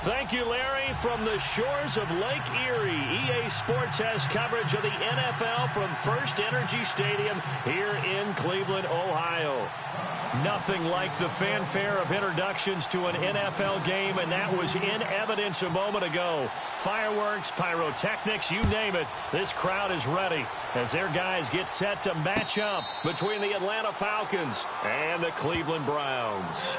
Thank you, Larry. From the shores of Lake Erie, EA Sports has coverage of the NFL from First Energy Stadium here in Cleveland, Ohio. Nothing like the fanfare of introductions to an NFL game, and that was in evidence a moment ago. Fireworks, pyrotechnics, you name it. This crowd is ready as their guys get set to match up between the Atlanta Falcons and the Cleveland Browns.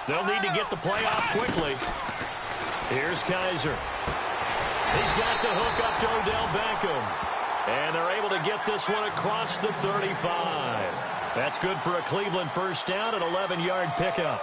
They'll need to get the play off quickly. Here's Kaiser. He's got the hook up to Odell Beckham. And they're able to get this one across the 35. That's good for a Cleveland first down, an 11-yard pickup.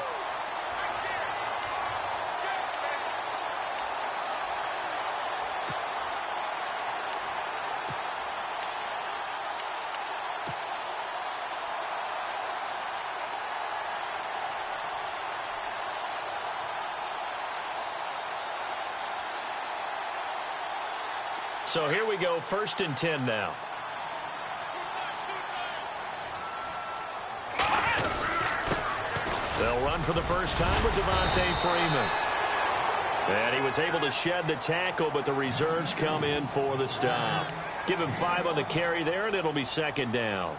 So here we go, 1st and 10 now. They'll run for the first time with Devontae Freeman. And he was able to shed the tackle, but the reserves come in for the stop. Give him 5 on the carry there, and it'll be 2nd down.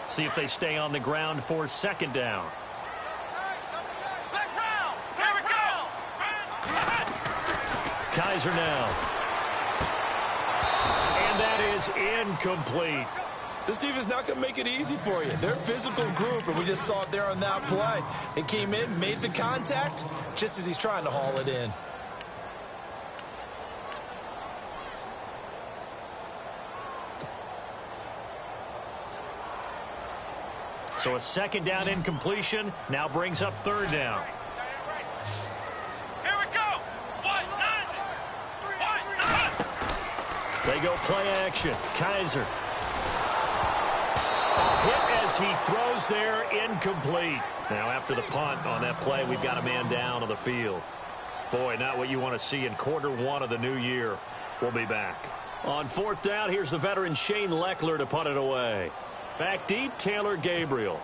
See if they stay on the ground for 2nd down. Kaiser now. And that is incomplete. This team is not going to make it easy for you. They're a physical group, and we just saw it there on that play. It came in, made the contact, just as he's trying to haul it in. So a 2nd down incompletion now brings up 3rd down. Here we go. They go play action. Kaiser. Hit as he throws there, incomplete. Now after the punt on that play, we've got a man down on the field. Boy, not what you want to see in quarter 1 of the new year. We'll be back. On 4th down, here's the veteran Shane Leckler to punt it away. Back deep, Taylor Gabriel.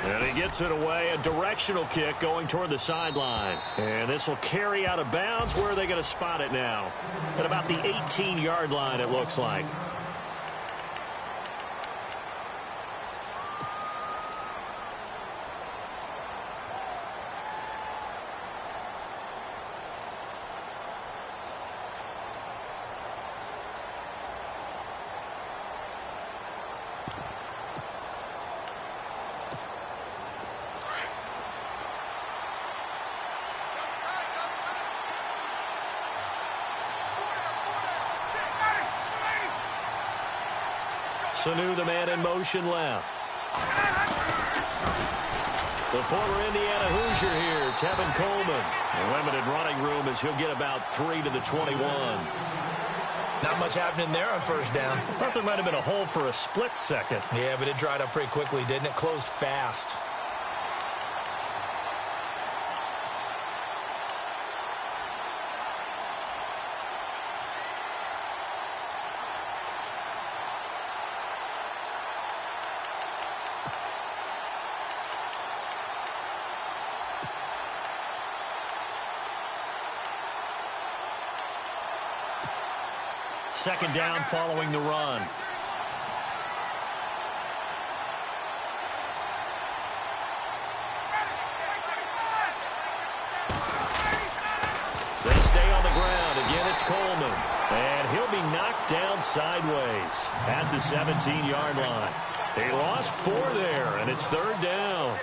And he gets it away, a directional kick going toward the sideline. And this will carry out of bounds. Where are they going to spot it now? At about the 18-yard line, it looks like. Sanu, the man in motion left. The former Indiana Hoosier here, Tevin Coleman. A limited running room as he'll get about 3 to the 21. Not much happening there on 1st down. Thought there might have been a hole for a split second. Yeah, but it dried up pretty quickly, didn't it? Closed fast. second down following the run. They stay on the ground. Again, it's Coleman. And he'll be knocked down sideways at the 17-yard line. He lost 4 there, and it's third down.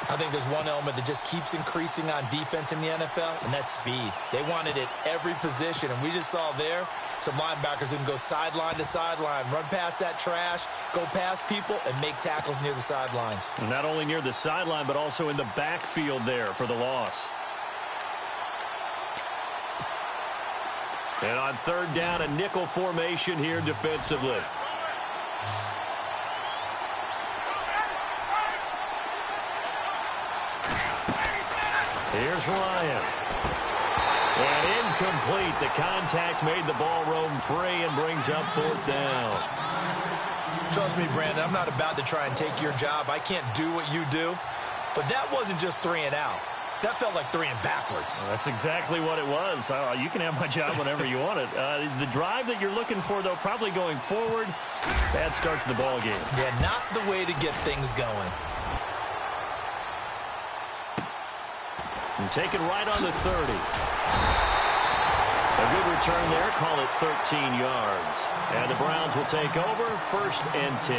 I think there's one element that just keeps increasing on defense in the NFL, and that's speed. They want it at every position, and we just saw there some linebackers who can go sideline to sideline, run past that trash, go past people, and make tackles near the sidelines. And not only near the sideline, but also in the backfield there for the loss. And on third down, a nickel formation here defensively. Here's Ryan. And incomplete. The contact made the ball roam free and brings up fourth down. Trust me, Brandon, I'm not about to try and take your job. I can't do what you do. But that wasn't just 3 and out. That felt like 3 and backwards. That's exactly what it was. You can have my job whenever you want it. The drive that you're looking for, though, probably going forward. Bad start to the ball game. Yeah, not the way to get things going. And taken right on the 30. A good return there. Call it 13 yards. And the Browns will take over, 1st and 10.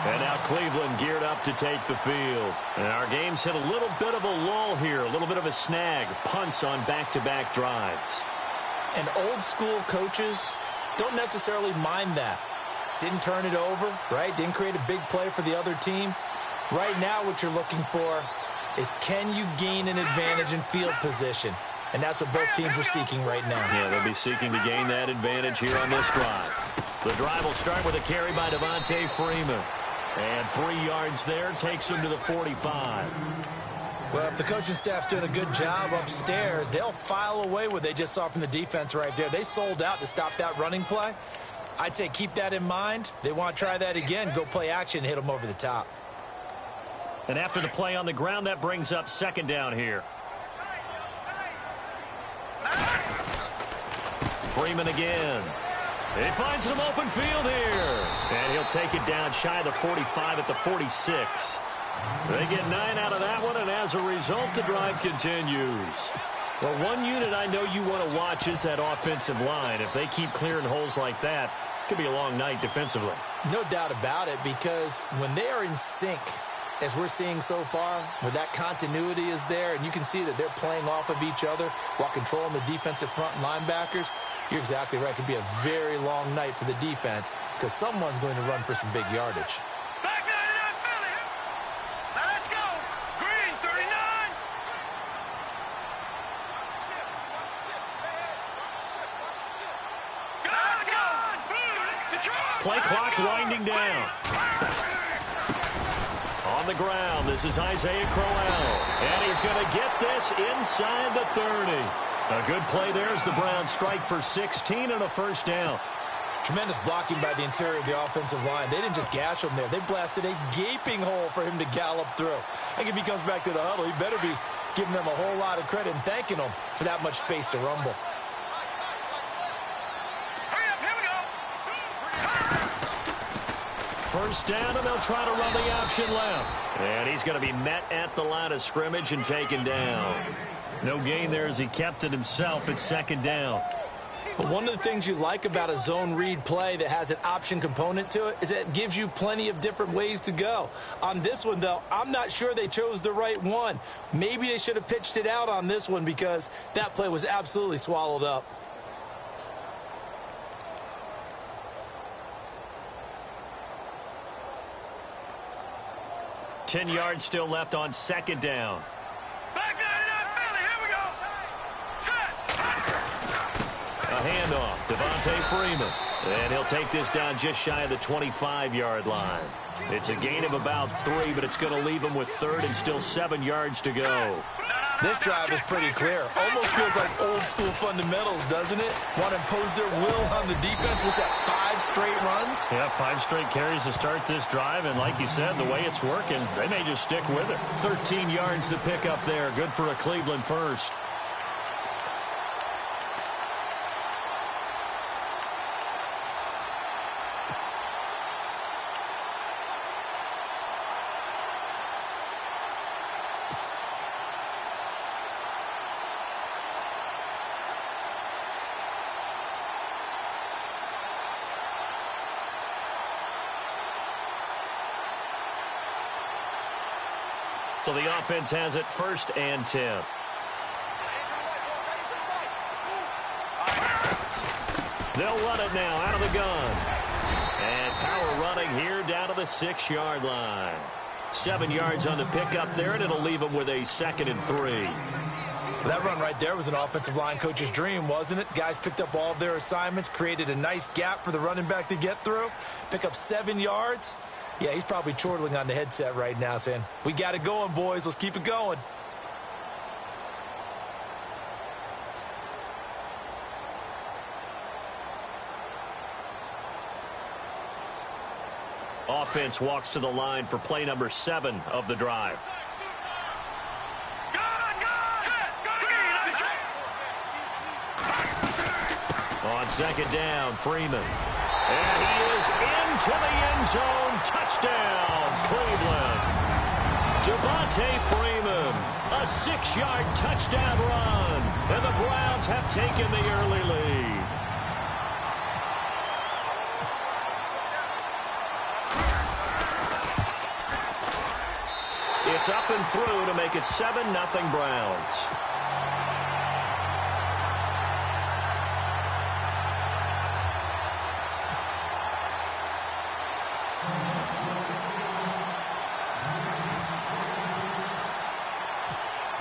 And now Cleveland geared up to take the field. And our game's hit a little bit of a lull here, a little bit of a snag. Punts on back-to-back drives. And old-school coaches don't necessarily mind that. Didn't turn it over, right? Didn't create a big play for the other team. Right now what you're looking for is can you gain an advantage in field position? And that's what both teams are seeking right now. Yeah, they'll be seeking to gain that advantage here on this drive. The drive will start with a carry by Devontae Freeman. And 3 yards there takes him to the 45. Well, if the coaching staff's doing a good job upstairs, they'll file away what they just saw from the defense right there. They sold out to stop that running play. I'd say keep that in mind. They want to try that again, go play action, hit them over the top. And after the play on the ground, that brings up second down here. Freeman again. He finds some open field here. And he'll take it down shy of the 45 at the 46. They get 9 out of that one, and as a result, the drive continues. Well, one unit I know you want to watch is that offensive line. If they keep clearing holes like that, it could be a long night defensively. No doubt about it, because when they are in sync, as we're seeing so far, where that continuity is there, and you can see that they're playing off of each other while controlling the defensive front linebackers, you're exactly right. It could be a very long night for the defense because someone's going to run for some big yardage. Back 99 Philly. Now let's go. Green 39. Let's go. Play clock winding down. On the ground, this is Isaiah Crowell. And he's going to get this inside the 30. A good play there as the Browns strike for 16 and a first down. Tremendous blocking by the interior of the offensive line. They didn't just gash him there. They blasted a gaping hole for him to gallop through. I think if he comes back to the huddle, he better be giving them a whole lot of credit and thanking them for that much space to rumble. Hurry up, here we go. First down, and they'll try to run the option left. And he's going to be met at the line of scrimmage and taken down. No gain there as he kept it himself at second down. But one of the things you like about a zone read play that has an option component to it is that it gives you plenty of different ways to go. On this one, though, I'm not sure they chose the right one. Maybe they should have pitched it out on this one because that play was absolutely swallowed up. $10 yards still left on second down. Back 99 Philly, here we go. Set. A handoff, Devontae Freeman. And he'll take this down just shy of the 25-yard line. It's a gain of about 3, but it's going to leave him with third and still 7 yards to go. This drive is pretty clear. Almost feels like old-school fundamentals, doesn't it? Want to impose their will on the defense. Was that 5 straight runs? Yeah, 5 straight carries to start this drive, and like you said, the way it's working, they may just stick with it. 13 yards to pick up there. Good for a Cleveland first. So the offense has it 1st and 10. They'll run it now out of the gun. And power running here down to the 6-yard line. 7 yards on the pickup there, and it'll leave them with a 2nd and 3. That run right there was an offensive line coach's dream, wasn't it? Guys picked up all of their assignments, created a nice gap for the running back to get through, pick up 7 yards. Yeah, he's probably chortling on the headset right now saying, we got it going, boys. Let's keep it going. Offense walks to the line for play number 7 of the drive. On 2nd down, Freeman. And he is into the end zone. Touchdown, Cleveland. Devontae Freeman, a 6-yard touchdown run. And the Browns have taken the early lead. It's up and through to make it 7-0 Browns.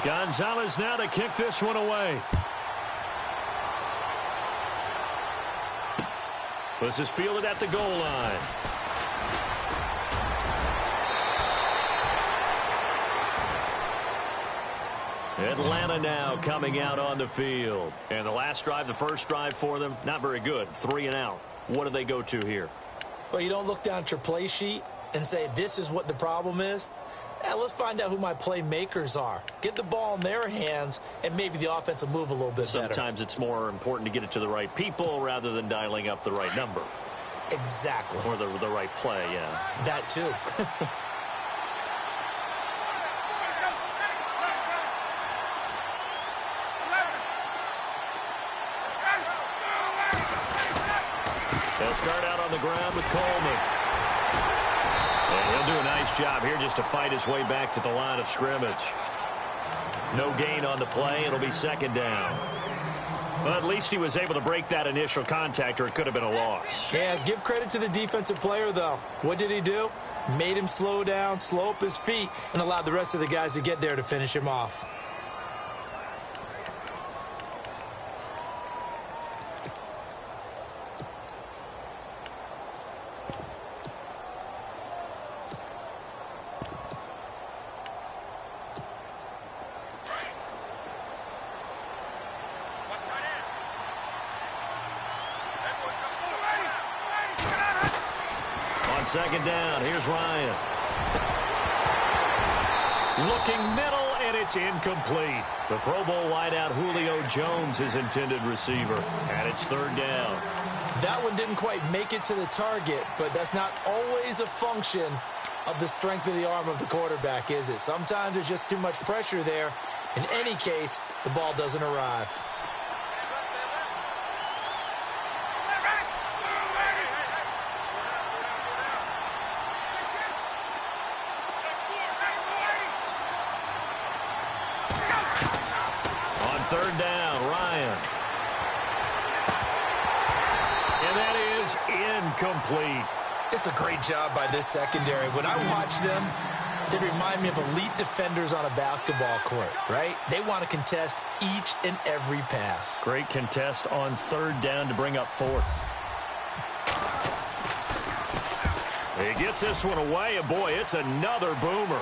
Gonzalez now to kick this one away. This is fielded at the goal line. Atlanta now coming out on the field. And the last drive, the first drive for them, not very good. 3 and out. What do they go to here? Well, you don't look down at your play sheet and say, this is what the problem is. Let's find out who my playmakers are. Get the ball in their hands, and maybe the offense will move a little bit better. Sometimes it's more important to get it to the right people rather than dialing up the right number. Exactly. Or the right play, yeah. That too. They'll start out on the ground with Coleman. And he'll do a nice job here just to fight his way back to the line of scrimmage. No gain on the play. It'll be 2nd down. But at least he was able to break that initial contact, or it could have been a loss. Yeah, give credit to the defensive player, though. What did he do? Made him slow down, slow up his feet, and allowed the rest of the guys to get there to finish him off. On 2nd down, here's Ryan. Looking middle, and it's incomplete. The Pro Bowl wideout Julio Jones is intended receiver, and it's 3rd down. That one didn't quite make it to the target, but that's not always a function of the strength of the arm of the quarterback, is it? Sometimes there's just too much pressure there. In any case, the ball doesn't arrive. On 3rd down, Ryan. And that is incomplete. It's a great job by this secondary. When I watch them, they remind me of elite defenders on a basketball court, right? They want to contest each and every pass. Great contest on 3rd down to bring up 4th. He gets this one away, and boy, it's another boomer.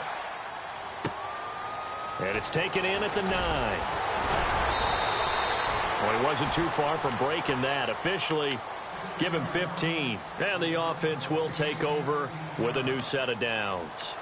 And it's taken in at the 9. Well, he wasn't too far from breaking that. Officially, give him 15. And the offense will take over with a new set of downs.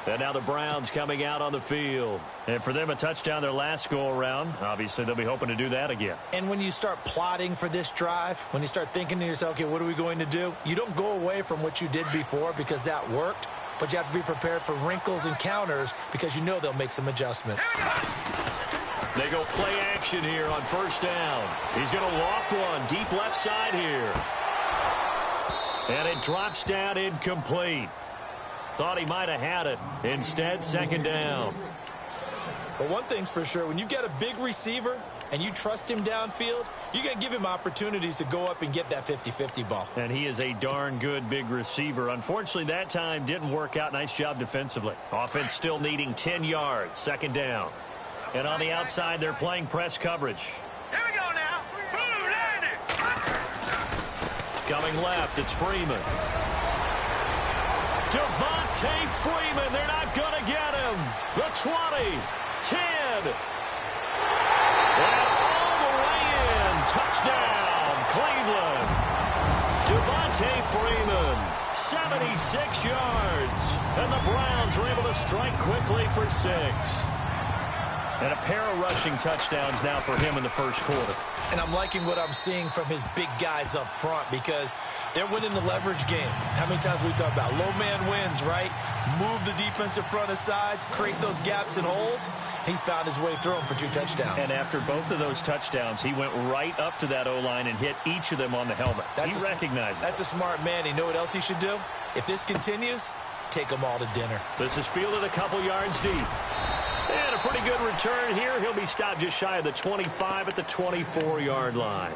And now the Browns coming out on the field. And for them, a touchdown their last go-around. Obviously, they'll be hoping to do that again. And when you start plotting for this drive, when you start thinking to yourself, okay, what are we going to do? You don't go away from what you did before because that worked. But you have to be prepared for wrinkles and counters because you know they'll make some adjustments. They go play action here on 1st down. He's going to loft one deep left side here. And it drops down incomplete. Thought he might have had it. Instead, second down. But one thing's for sure, when you get a big receiver and you trust him downfield, you're going to give him opportunities to go up and get that 50-50 ball. And he is a darn good big receiver. Unfortunately, that time didn't work out. Nice job defensively. Offense still needing 10 yards. Second down. And on the outside, they're playing press coverage. Here we go now. Blue landed. Coming left, it's Freeman. Devontae Freeman, they're not going to get him. The 20, 10. And all the way in. Touchdown, Cleveland. Devontae Freeman, 76 yards. And the Browns are able to strike quickly for 6. And a pair of rushing touchdowns now for him in the first quarter. And I'm liking what I'm seeing from his big guys up front because they're winning the leverage game. How many times we talk about low man wins, right? Move the defensive front aside, create those gaps and holes. He's found his way through them for 2 touchdowns. And after both of those touchdowns, he went right up to that O-line and hit each of them on the helmet. He recognizes That's a smart man. You know what else he should do? If this continues, take them all to dinner. This is fielded a couple yards deep. And a pretty good return here. He'll be stopped just shy of the 25 at the 24-yard line.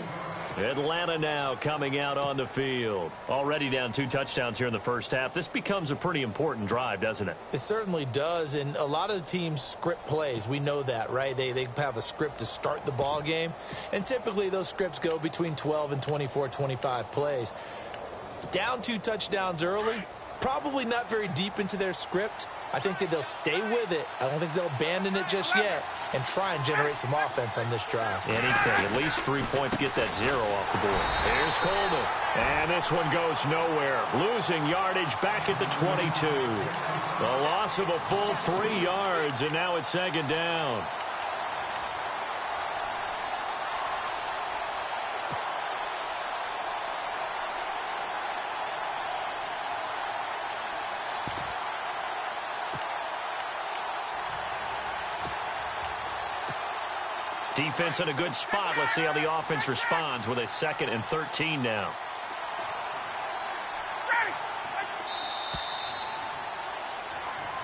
Atlanta now coming out on the field. Already down 2 touchdowns here in the first half. This becomes a pretty important drive, doesn't it? It certainly does, and a lot of the teams script plays. We know that, right? They have a script to start the ball game, and typically those scripts go between 12 and 24, 25 plays. Down 2 touchdowns early, probably not very deep into their script. I think that they'll stay with it. I don't think they'll abandon it just yet and try and generate some offense on this drive. Anything. At least 3 points. Get that 0 off the board. Here's Coleman. And this one goes nowhere. Losing yardage back at the 22. The loss of a full 3 yards, and now it's second down. Defense in a good spot. Let's see how the offense responds with a 2nd and 13 now.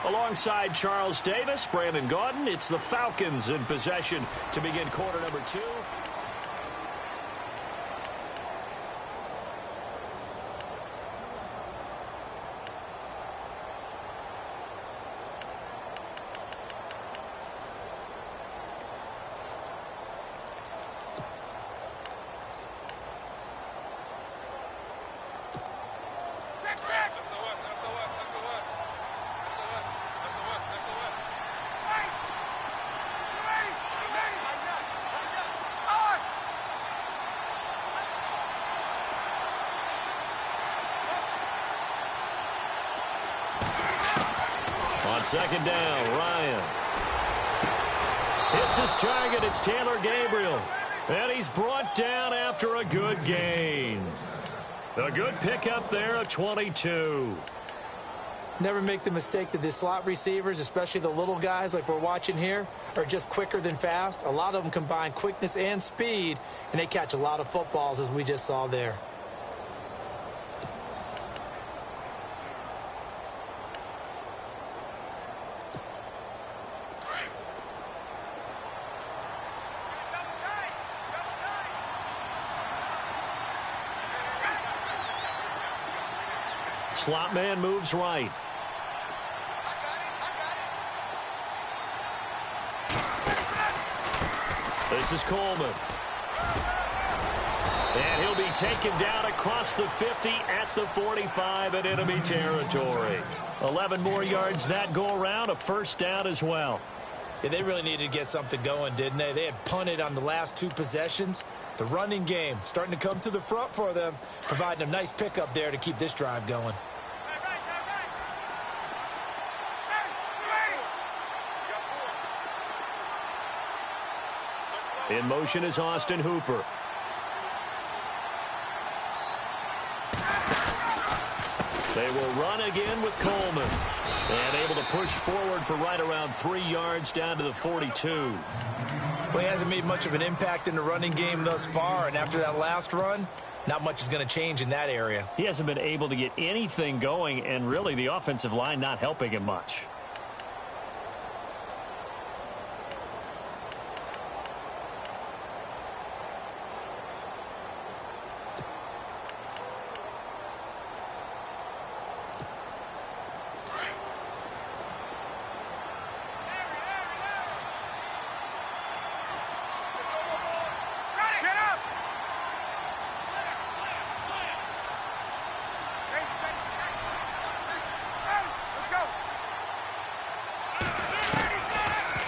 Alongside Charles Davis, Brandon Gaudin, it's the Falcons in possession to begin quarter number 2. Second down, Ryan. Hits his target. It's Taylor Gabriel. And he's brought down after a good gain. A good pickup there, a 22. Never make the mistake that the slot receivers, especially the little guys like we're watching here, are just quicker than fast. A lot of them combine quickness and speed, and they catch a lot of footballs, as we just saw there. Slot man moves right. This is Coleman. And he'll be taken down across the 50 at the 45 in enemy territory. 11 more yards that go around, a first down as well. Yeah, they really needed to get something going, didn't they? They had punted on the last 2 possessions. The running game starting to come to the front for them, providing a nice pickup there to keep this drive going. In motion is Austin Hooper. They will run again with Coleman. And able to push forward for right around 3 yards down to the 42. Well, he hasn't made much of an impact in the running game thus far, and after that last run, Not much is going to change in that area. He hasn't been able to get anything going, and really the offensive line not helping him much.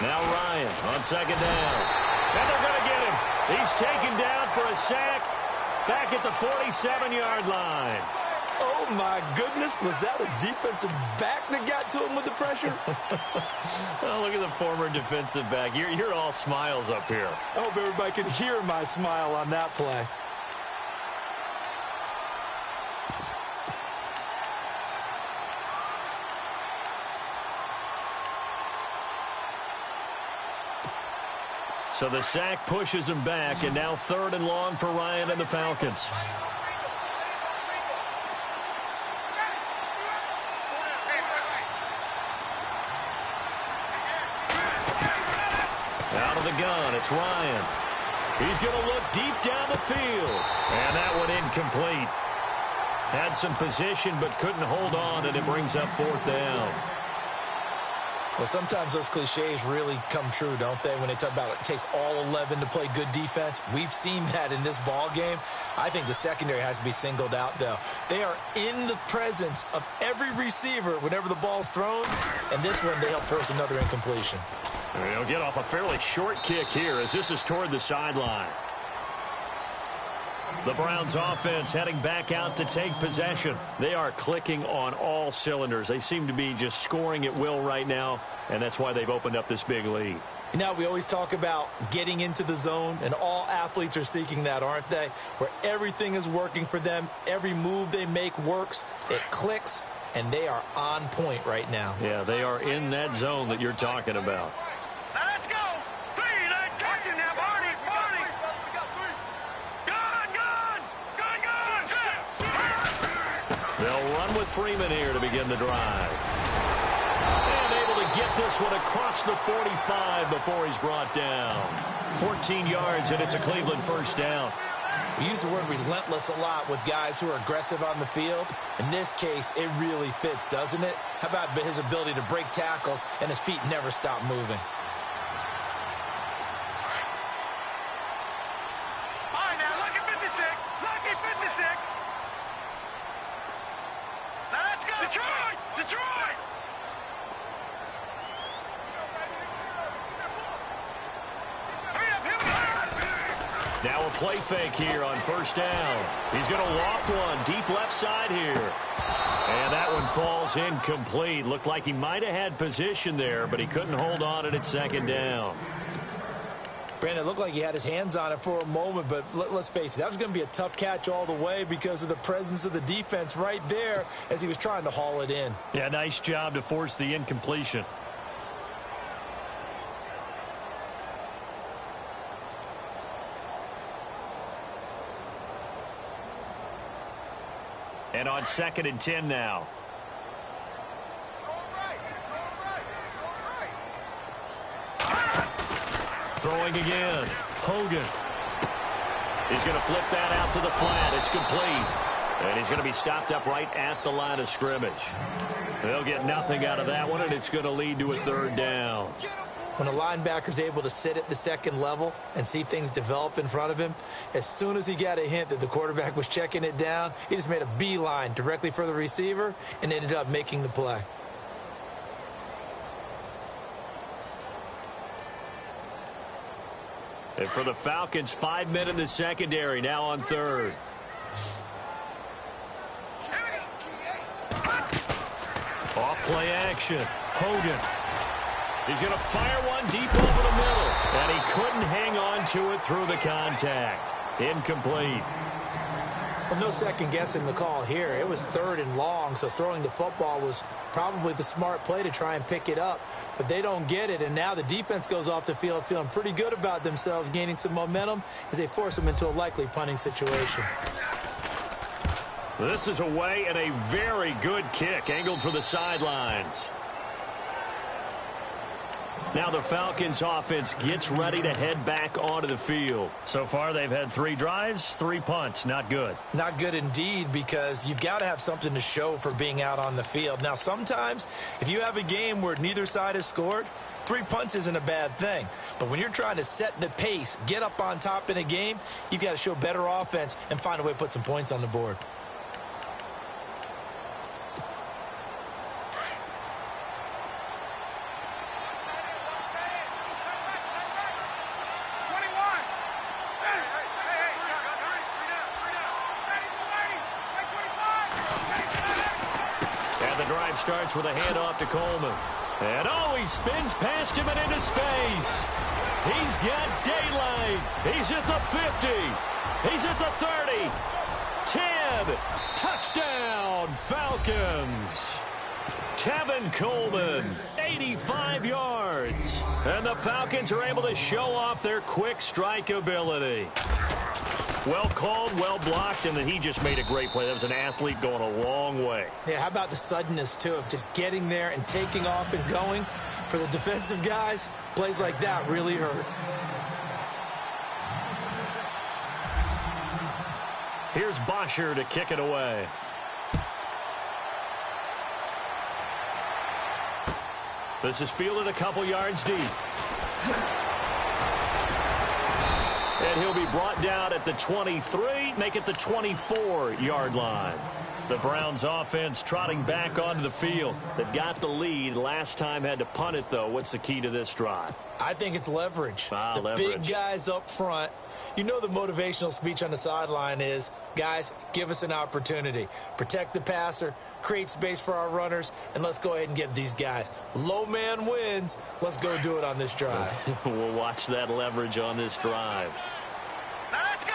Now Ryan on second down. And they're going to get him. He's taken down for a sack back at the 47-yard line. Oh, my goodness. Was that a defensive back that got to him with the pressure? Oh, look at the former defensive back. You're all smiles up here. I hope everybody can hear my smile on that play. So the sack pushes him back, and now 3rd and long for Ryan and the Falcons. Out of the gun, it's Ryan. He's going to look deep down the field. And that one incomplete. Had some position, but couldn't hold on, and it brings up 4th down. Well, sometimes those cliches really come true, don't they? When they talk about it takes all 11 to play good defense. We've seen that in this ball game. I think the secondary has to be singled out, though. They are in the presence of every receiver whenever the ball's thrown. And this one, they help force another incompletion. He'll get off a fairly short kick here as this is toward the sideline. The Browns offense heading back out to take possession. They are clicking on all cylinders. They seem to be just scoring at will right now, and that's why they've opened up this big lead. You know, we always talk about getting into the zone, and all athletes are seeking that, aren't they? Where everything is working for them. Every move they make works. It clicks, and they are on point right now. Yeah, they are in that zone that you're talking about. Now let's go. 3, let's touch it now, Barney. They'll run with Freeman here to begin the drive. And able to get this one across the 45 before he's brought down. 14 yards, and it's a Cleveland 1st down. We use the word relentless a lot with guys who are aggressive on the field. In this case, it really fits, doesn't it? How about his ability to break tackles and his feet never stop moving? All right, now, lucky 56. Lucky 56. Now let's go. Detroit! Detroit! Hurry up, here we go. Now a play fake here on 1st down. He's going to loft one deep left side here. And that one falls incomplete. Looked like he might have had position there, but he couldn't hold on at 2nd down. Brandon, it looked like he had his hands on it for a moment, but let's face it, that was going to be a tough catch all the way because of the presence of the defense right there as he was trying to haul it in. Yeah, nice job to force the incompletion. And on 2nd and 10 now. Throwing again. Hogan. He's going to flip that out to the flat. It's complete. And he's going to be stopped up right at the line of scrimmage. They'll get nothing out of that one, and it's going to lead to a 3rd down. When a linebacker's able to sit at the 2nd level and see things develop in front of him, as soon as he got a hint that the quarterback was checking it down, he just made a beeline directly for the receiver and ended up making the play. And for the Falcons, 5 men in the secondary, now on 3rd. Off play action. Hogan. He's going to fire one deep over the middle. And he couldn't hang on to it through the contact. Incomplete. Well, no second guessing the call here. It was 3rd and long, so throwing the football was probably the smart play to try and pick it up. But they don't get it, and now the defense goes off the field feeling pretty good about themselves, gaining some momentum as they force them into a likely punting situation. This is away and a very good kick angled for the sidelines. Now the Falcons offense gets ready to head back onto the field. So far they've had 3 drives, 3 punts. Not good. Not good indeed, because you've got to have something to show for being out on the field. Now sometimes if you have a game where neither side has scored, 3 punts isn't a bad thing. But when you're trying to set the pace, get up on top in a game, you've got to show better offense and find a way to put some points on the board. Starts with a handoff to Coleman. And he spins past him and into space. He's got daylight. He's at the 50. He's at the 30. 10. Touchdown, Falcons. Tevin Coleman, 85 yards. And the Falcons are able to show off their quick strike ability. Well called, well blocked, and then he just made a great play. That was an athlete going a long way. Yeah, how about the suddenness, too, of just getting there and taking off and going? For the defensive guys, plays like that really hurt. Here's Bosher to kick it away. This is fielded a couple yards deep. And he'll be brought down at the 23, make it the 24-yard line. The Browns offense trotting back onto the field. They've got the lead. Last time had to punt it, though. What's the key to this drive? I think it's leverage. Leverage. Big guys up front. You know the motivational speech on the sideline is, guys, give us an opportunity. Protect the passer, create space for our runners, and let's go ahead and get these guys. Low man wins. Let's go do it on this drive. We'll watch that leverage on this drive. Let's go.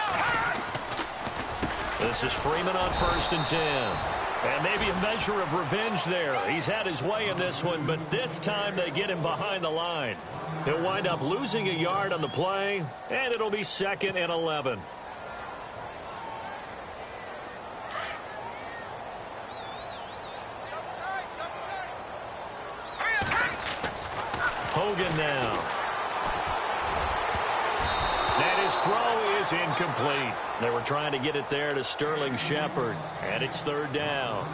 This is Freeman on 1st and 10. And maybe a measure of revenge there. He's had his way in this one, but this time they get him behind the line. He'll wind up losing a yard on the play, and it'll be 2nd and 11. Hogan now. And his throw is incomplete. They were trying to get it there to Sterling Shepard, and it's 3rd down.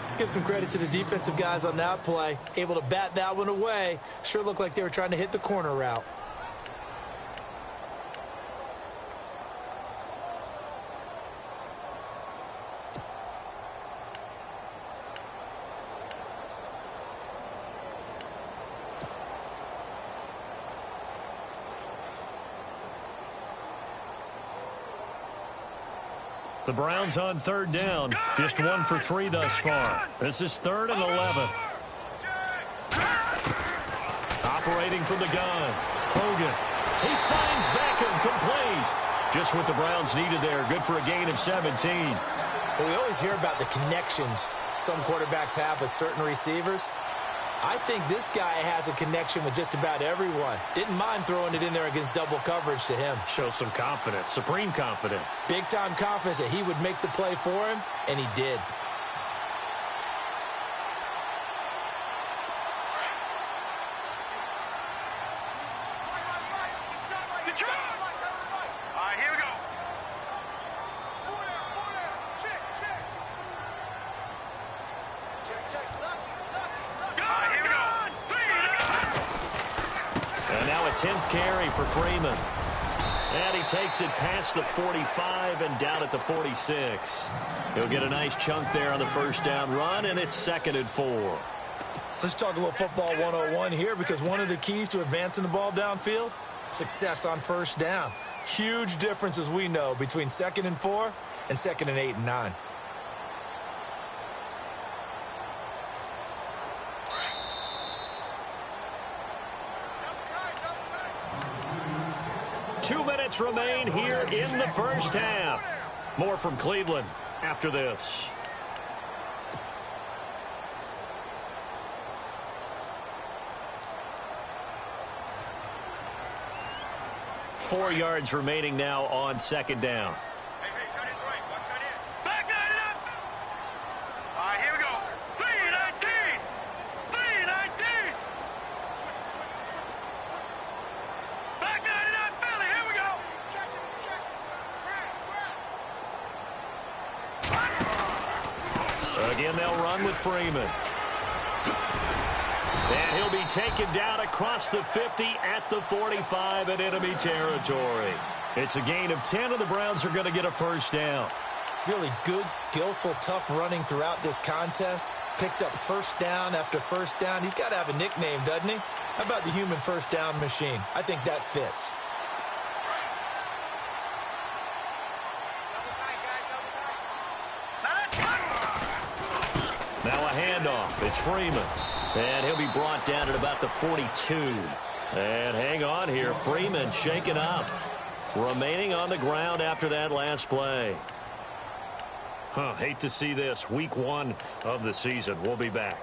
Let's give some credit to the defensive guys on that play. Able to bat that one away. Sure looked like they were trying to hit the corner route. The Browns on 3rd down. Just 1 for 3 thus far. This is 3rd and 11. Operating from the gun. Hogan. He finds Beckham complete. Just what the Browns needed there. Good for a gain of 17. Well, we always hear about the connections some quarterbacks have with certain receivers. I think this guy has a connection with just about everyone. Didn't mind throwing it in there against double coverage to him. Shows some confidence, supreme confidence. Big-time confidence that he would make the play for him, and he did. All right, here we go. And now a 10th carry for Freeman. And he takes it past the 45 and down at the 46. He'll get a nice chunk there on the 1st down run, and it's 2nd and 4. Let's talk a little football 101 here, because one of the keys to advancing the ball downfield, success on 1st down. Huge difference, as we know, between 2nd and 4 and 2nd and 8 and 9. Remain here in the 1st half. More from Cleveland after this. Four yards remaining now on 2nd down. Hey, cut his right. One cut in. Back that up. Again, they'll run with Freeman. And he'll be taken down across the 50 at the 45 in enemy territory. It's a gain of 10, and the Browns are going to get a first down. Really good, skillful, tough running throughout this contest. Picked up first down after first down. He's got to have a nickname, doesn't he? How about the human first down machine? I think that fits. Now a handoff. It's Freeman. And he'll be brought down at about the 42. And hang on here. Freeman shaken up. Remaining on the ground after that last play. Hate to see this. Week 1 of the season. We'll be back.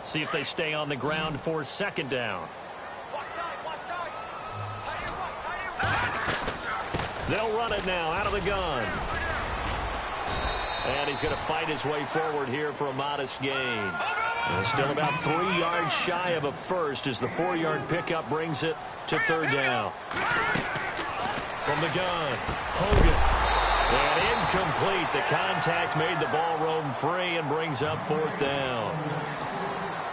See if they stay on the ground for second down. They'll run it now out of the gun. And he's going to fight his way forward here for a modest gain. And still about 3 yards shy of a first as the 4-yard pickup brings it to third down. From the gun, Hogan. And incomplete. The contact made the ball roam free and brings up fourth down.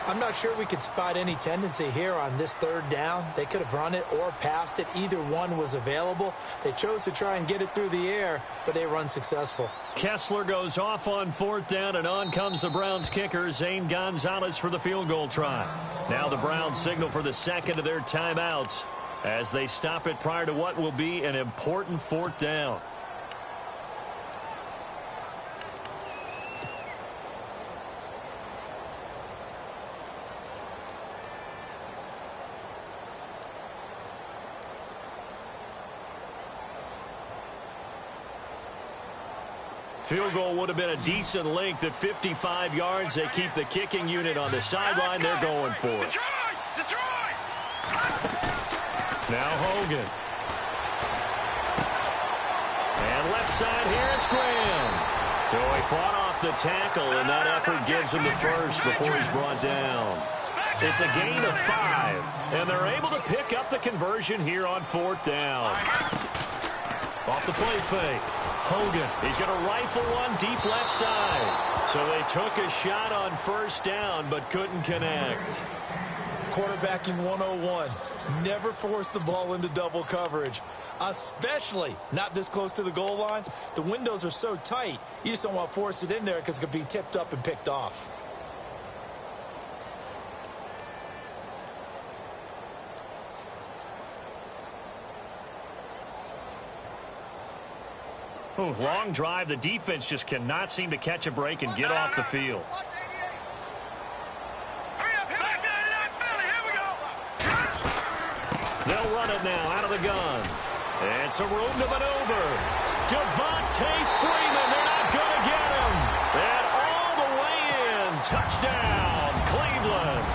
I'm not sure we could spot any tendency here on this third down. They could have run it or passed it. Either one was available. They chose to try and get it through the air, but they were unsuccessful. Kessler goes off on fourth down, and on comes the Browns kicker, Zane Gonzalez, for the field goal try. Now the Browns signal for the second of their timeouts as they stop it prior to what will be an important fourth down. Field goal would have been a decent length at 55 yards. They keep the kicking unit on the sideline. They're going for it. Detroit! Now Hogan. And left side here, it's Graham. So he fought off the tackle, and that effort gives him the first before he's brought down. It's a gain of 5, and they're able to pick up the conversion here on fourth down. Off the play fake. Hogan, he's going to rifle one deep left side. So they took a shot on first down, but couldn't connect. Quarterbacking 101. Never force the ball into double coverage, especially not this close to the goal line. The windows are so tight, you just don't want to force it in there because it could be tipped up and picked off. Ooh, long drive. The defense just cannot seem to catch a break and get off the field. They'll run it now out of the gun. And some room to maneuver. Devontae Freeman, they're not going to get him. And all the way in. Touchdown, Cleveland.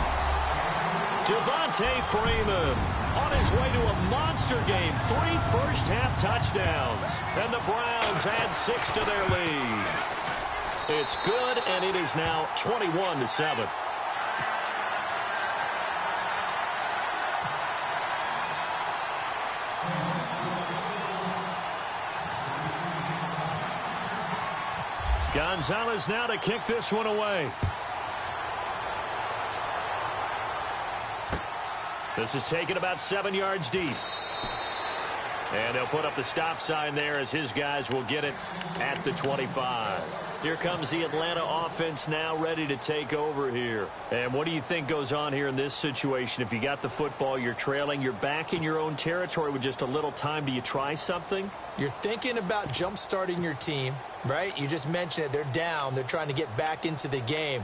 Devontae Freeman on his way to a monster game. 3 first-half touchdowns. And the Browns add 6 to their lead. It's good, and it is now 21-7. Gonzalez now to kick this one away. This is taken about 7 yards deep. And they'll put up the stop sign there as his guys will get it at the 25. Here comes the Atlanta offense now ready to take over here. And what do you think goes on here in this situation? If you got the football, you're trailing, you're back in your own territory with just a little time. Do you try something? You're thinking about jump-starting your team, right? You just mentioned it. They're down. They're trying to get back into the game.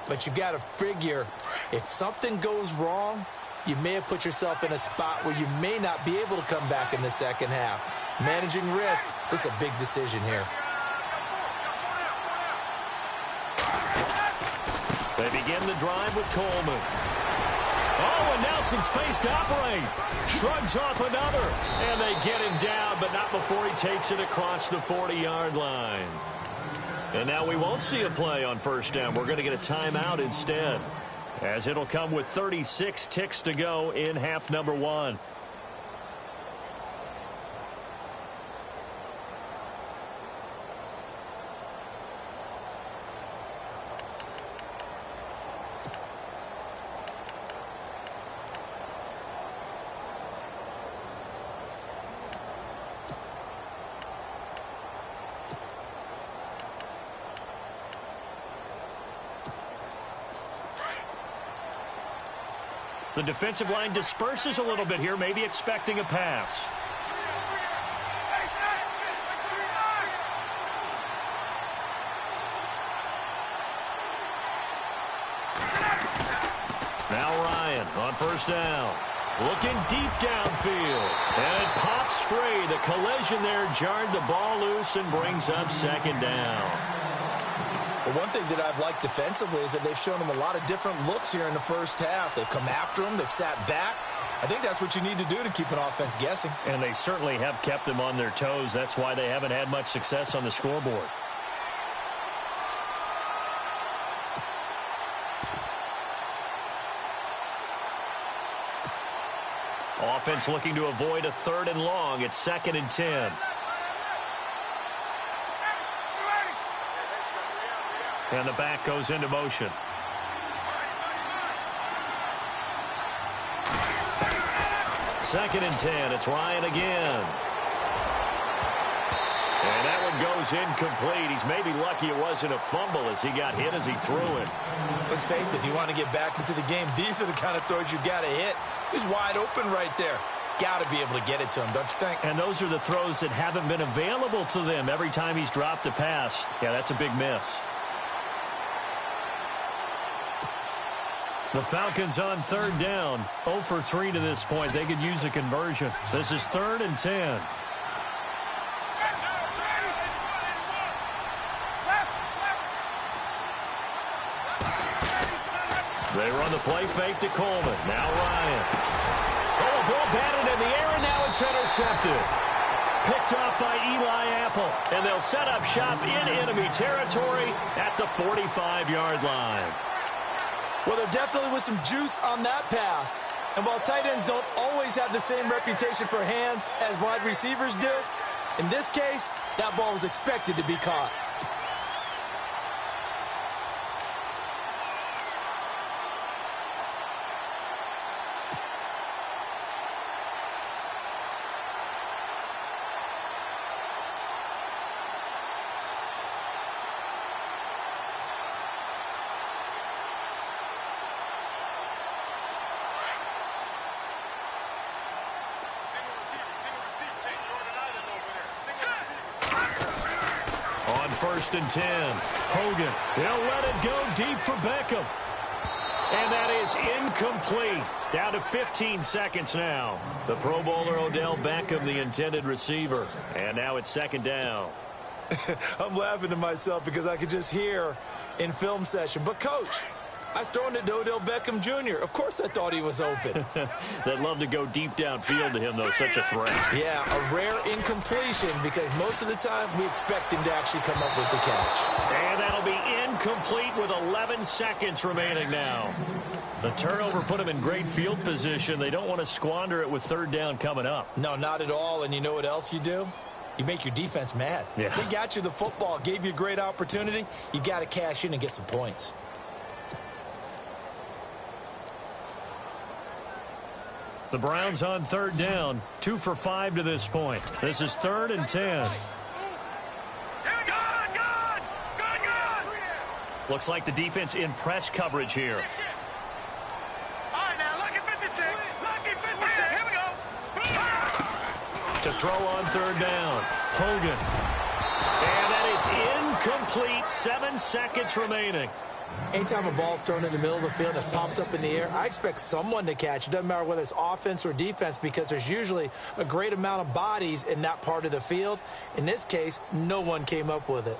But you've got to figure if something goes wrong, you may have put yourself in a spot where you may not be able to come back in the second half. Managing risk, this is a big decision here. They begin the drive with Coleman. Oh, and now some space to operate. Shrugs off another. And they get him down, but not before he takes it across the 40-yard line. And now we won't see a play on first down. We're going to get a timeout instead, as it'll come with 36 ticks to go in half number 1. The defensive line disperses a little bit here, maybe expecting a pass. Now Ryan on first down. Looking deep downfield. And it pops free. The collision there jarred the ball loose and brings up second down. Well, one thing that I've liked defensively is that they've shown him a lot of different looks here in the first half. They've come after him. They've sat back. I think that's what you need to do to keep an offense guessing. And they certainly have kept them on their toes. That's why they haven't had much success on the scoreboard. Offense looking to avoid a 3rd and long. It's 2nd and 10. And the back goes into motion. Second and 10. It's Ryan again. And that one goes incomplete. He's maybe lucky it wasn't a fumble as he got hit as he threw it. Let's face it, if you want to get back into the game, these are the kind of throws you got to hit. He's wide open right there. Got to be able to get it to him, don't you think? And those are the throws that haven't been available to them every time he's dropped a pass. Yeah, that's a big miss. The Falcons on 3rd down. 0 for 3 to this point. They could use a conversion. This is 3rd and 10. They run the play fake to Coleman. Now Ryan. Oh, a ball batted in the air, and now it's intercepted. Picked off by Eli Apple. And they'll set up shop in enemy territory at the 45-yard line. Well, there definitely was some juice on that pass. And while tight ends don't always have the same reputation for hands as wide receivers do, in this case, that ball was expected to be caught. First and 10. Hogan, they'll let it go deep for Beckham. And that is incomplete. Down to 15 seconds now. The Pro Bowler Odell Beckham, the intended receiver. And now it's 2nd down. I'm laughing to myself because I could just hear in film session. But, Coach, I was throwing it to Odell Beckham Jr. Of course I thought he was open. They'd love to go deep downfield to him, though. Such a threat. Yeah, a rare incompletion because most of the time we expect him to actually come up with the catch. And that'll be incomplete with 11 seconds remaining now. The turnover put him in great field position. They don't want to squander it with 3rd down coming up. No, not at all. And you know what else you do? You make your defense mad. Yeah. They got you the football, gave you a great opportunity. You got to cash in and get some points. The Browns on 3rd down. 2 for 5 to this point. This is 3rd and 10. Looks like the defense in press coverage here. All right, now, lucky 56. Lucky 56. Here we go. To throw on 3rd down. Hogan. And that is incomplete. 7 seconds remaining. Anytime a ball's thrown in the middle of the field and it's popped up in the air, I expect someone to catch. It doesn't matter whether it's offense or defense because there's usually a great amount of bodies in that part of the field. In this case, no one came up with it.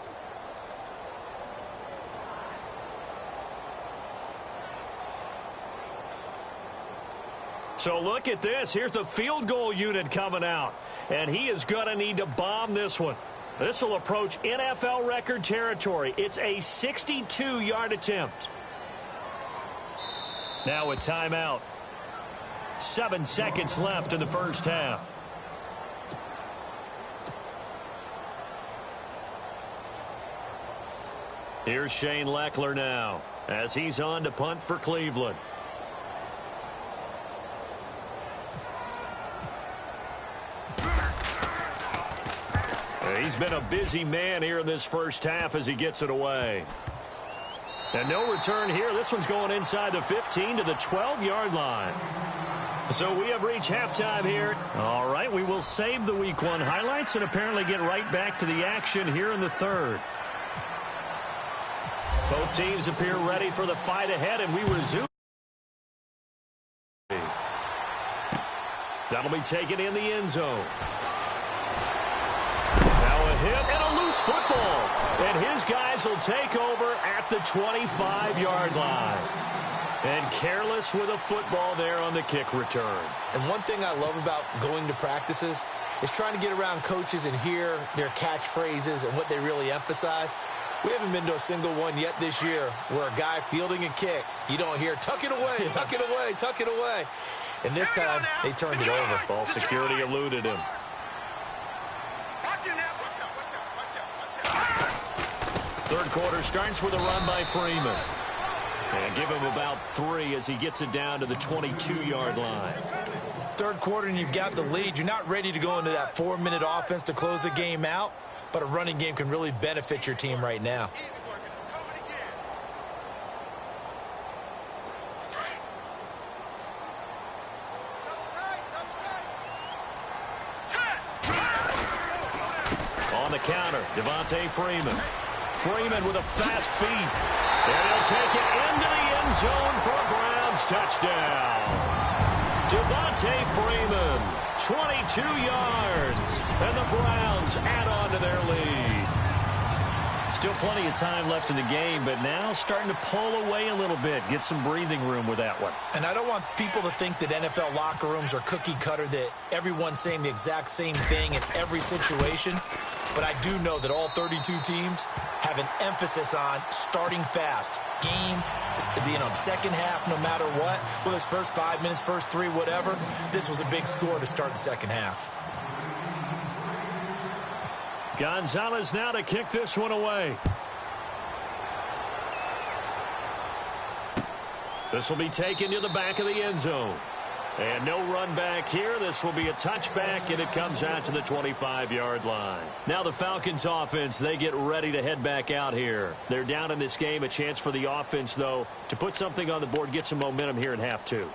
So look at this. Here's the field goal unit coming out. And he is going to need to bomb this one. This will approach NFL record territory. It's a 62-yard attempt. Now a timeout. 7 seconds left in the first half. Here's Shane Leckler now as he's on to punt for Cleveland. He's been a busy man here in this first half as he gets it away. And no return here. This one's going inside the 15 to the 12-yard line. So we have reached halftime here. All right, we will save the Week 1 highlights and apparently get right back to the action here in the third. Both teams appear ready for the fight ahead, and we resume. That'll be taken in the end zone. Now a hit and a loose football. And his guys will take over at the 25-yard line. And careless with a football there on the kick return. And one thing I love about going to practices is trying to get around coaches and hear their catchphrases and what they really emphasize. We haven't been to a single one yet this year where a guy fielding a kick, you don't hear, tuck it away, tuck it away, tuck it away. And this time, they turned it over. Ball security eluded him. Third quarter starts with a run by Freeman. And give him about 3 as he gets it down to the 22-yard line. Third quarter and you've got the lead. You're not ready to go into that 4-minute offense to close the game out, but a running game can really benefit your team right now. On the counter, Devontae Freeman. Freeman with a fast feet. And he'll take it into the end zone for a Browns touchdown. Devontae Freeman, 22 yards. And the Browns add on to their lead. Still plenty of time left in the game, but now starting to pull away a little bit. Get some breathing room with that one. And I don't want people to think that NFL locker rooms are cookie cutter, that everyone's saying the exact same thing in every situation. But I do know that all 32 teams have an emphasis on starting fast. Game, second half, no matter what. Whether it's first 5 minutes, first 3, whatever. This was a big score to start the second half. Gonzalez now to kick this one away. This will be taken to the back of the end zone. And no run back here. This will be a touchback, and it comes out to the 25-yard line. Now the Falcons offense, they get ready to head back out here. They're down in this game. A chance for the offense, though, to put something on the board, get some momentum here in half 2.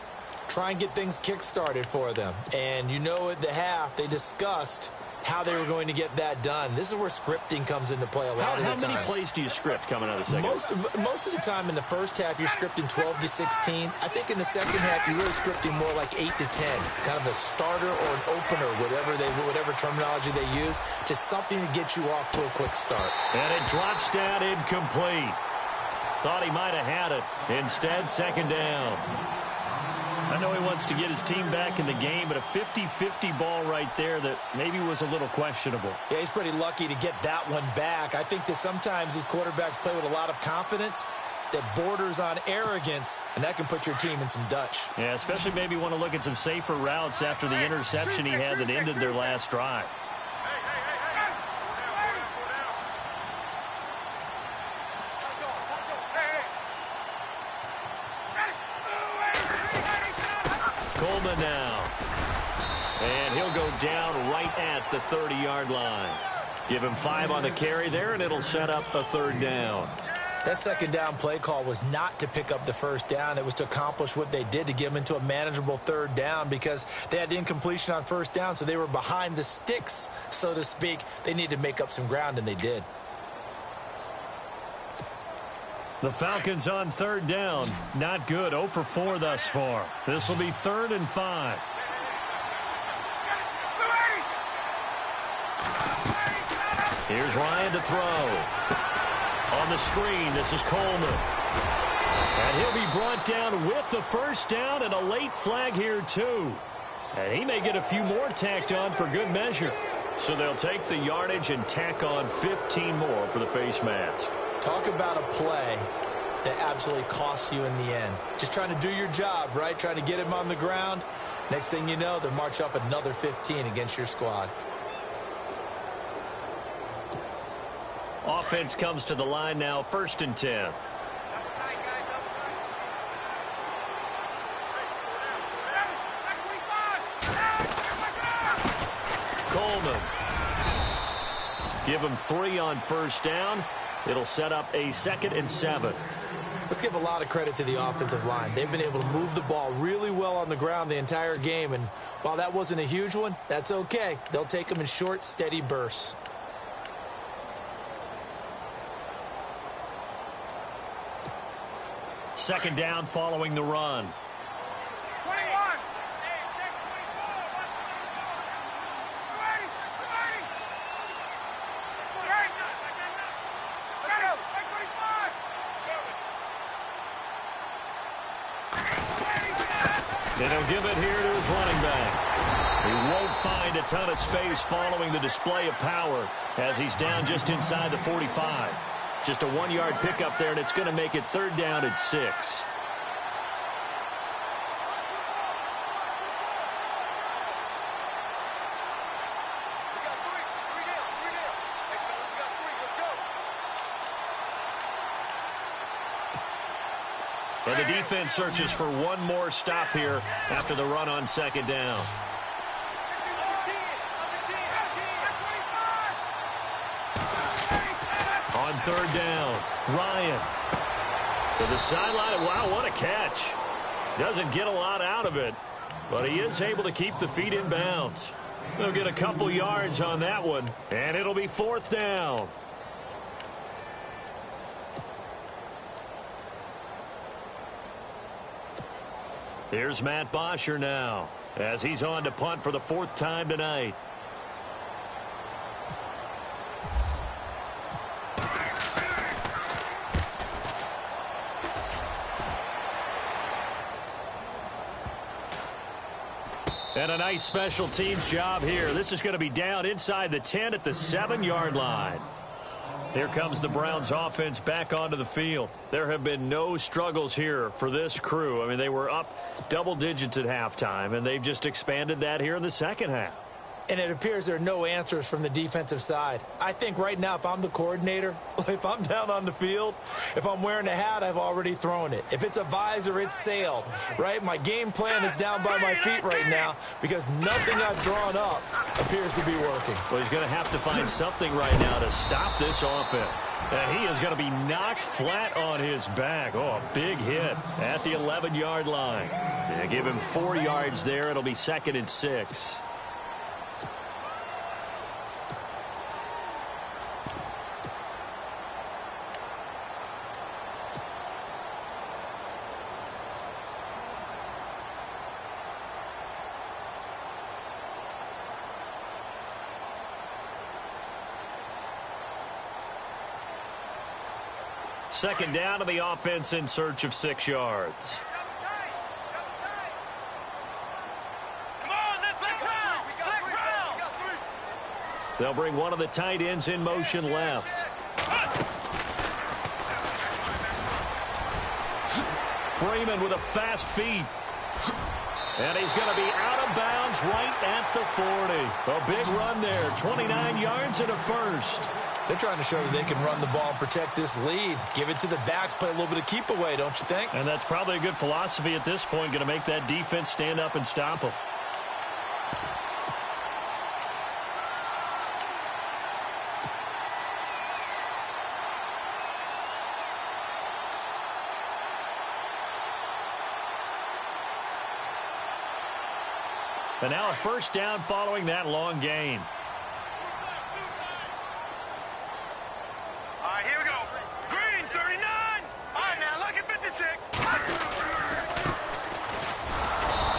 Try and get things kick-started for them. And you know at the half, they discussed how they were going to get that done. This is where scripting comes into play a lot of the time. How many plays do you script coming out of the second? Most of the time in the first half, you're scripting 12 to 16. I think in the second half, you're really scripting more like 8 to 10. Kind of a starter or an opener, whatever terminology they use. Just something to get you off to a quick start. And it drops down incomplete. Thought he might have had it. Instead, second down. I know he wants to get his team back in the game, but a 50-50 ball right there that maybe was a little questionable. Yeah, he's pretty lucky to get that one back. I think that sometimes these quarterbacks play with a lot of confidence that borders on arrogance, and that can put your team in some Dutch. Yeah, especially maybe want to look at some safer routes after the interception he had that ended their last drive. Coleman now. And he'll go down right at the 30-yard line. Give him 5 on the carry there, and it'll set up a third down. That second down play call was not to pick up the first down. It was to accomplish what they did, to get them into a manageable third down, because they had the incompletion on first down, so they were behind the sticks, so to speak. They needed to make up some ground, and they did. The Falcons on third down. Not good. 0 for 4 thus far. This will be 3rd and 5. Here's Ryan to throw. On the screen, this is Coleman. And he'll be brought down with the first down, and a late flag here, too. And he may get a few more tacked on for good measure. So they'll take the yardage and tack on 15 more for the face mask. Talk about a play that absolutely costs you in the end. Just trying to do your job, right? Trying to get him on the ground. Next thing you know, they'll march off another 15 against your squad. Offense comes to the line now, 1st and 10. Coleman. Give him 3 on 1st down. It'll set up a 2nd and 7. Let's give a lot of credit to the offensive line. They've been able to move the ball really well on the ground the entire game, and while that wasn't a huge one, that's okay. They'll take them in short, steady bursts. Second down following the run. 21. Hey, check 24. They don't give it here to his running back. He won't find a ton of space following the display of power as he's down just inside the 45. Just a 1-yard pickup there, and it's going to make it 3rd down and 6. And the defense searches for one more stop here after the run on 2nd down. On 3rd down, Ryan to the sideline. Wow, what a catch. Doesn't get a lot out of it, but he is able to keep the feet in bounds. They'll get a couple yards on that one, and it'll be 4th down. Here's Matt Bosher now as he's on to punt for the 4th time tonight. And a nice special teams job here. This is going to be down inside the 10 at the 7-yard line. Here comes the Browns offense back onto the field. There have been no struggles here for this crew. I mean, they were up double digits at halftime, and they've just expanded that here in the second half. And it appears there are no answers from the defensive side. I think right now, if I'm the coordinator, if I'm down on the field, if I'm wearing a hat, I've already thrown it. If it's a visor, it's sailed, right? My game plan is down by my feet right now because nothing I've drawn up appears to be working. Well, he's going to have to find something right now to stop this offense. And he is going to be knocked flat on his back. Oh, a big hit at the 11-yard line. They give him 4 yards there. It'll be 2nd and 6. Second down to the offense in search of 6 yards. Come on, let's round. They'll bring one of the tight ends in motion left. Freeman with a fast feet. And he's going to be out of bounds right at the 40. A big run there, 29 yards and a first. They're trying to show that they can run the ball and protect this lead. Give it to the backs, play a little bit of keep away, don't you think? And that's probably a good philosophy at this point, going to make that defense stand up and stop them. And now a first down following that long gain. All right, here we go. Green, 39. All right, now look at 56.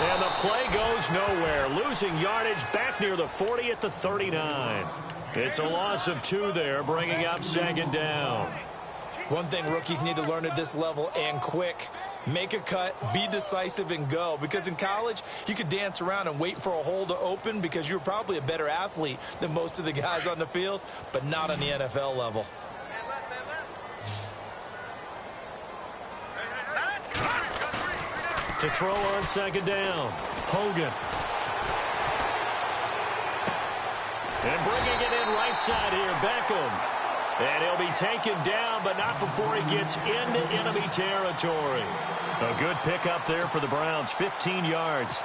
And the play goes nowhere. Losing yardage back near the 40 at the 39. It's a loss of 2 there, bringing up 2nd down. One thing rookies need to learn at this level and quick, Make a cut, be decisive, and go. Because in college, you could dance around and wait for a hole to open because you're probably a better athlete than most of the guys on the field, but not on the NFL level. To throw on second down, Hogan. And bringing it in right side here, Beckham. And he'll be taken down, but not before he gets into enemy territory. A good pickup there for the Browns, 15 yards.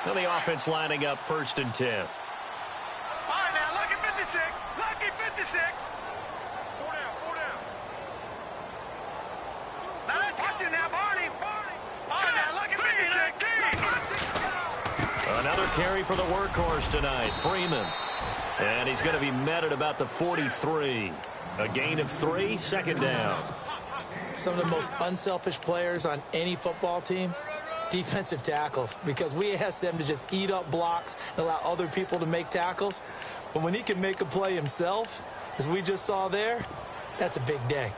Now the offense lining up 1st and 10. All right, now, lucky 56. Lucky 56. Four down. Now, let's get you now, Barney. All right, now, lucky 56. Another carry for the workhorse tonight, Freeman. And he's going to be met at about the 43. A gain of 3, second down. Some of the most unselfish players on any football team, defensive tackles, because we ask them to just eat up blocks and allow other people to make tackles. But when he can make a play himself, as we just saw there, that's a big day.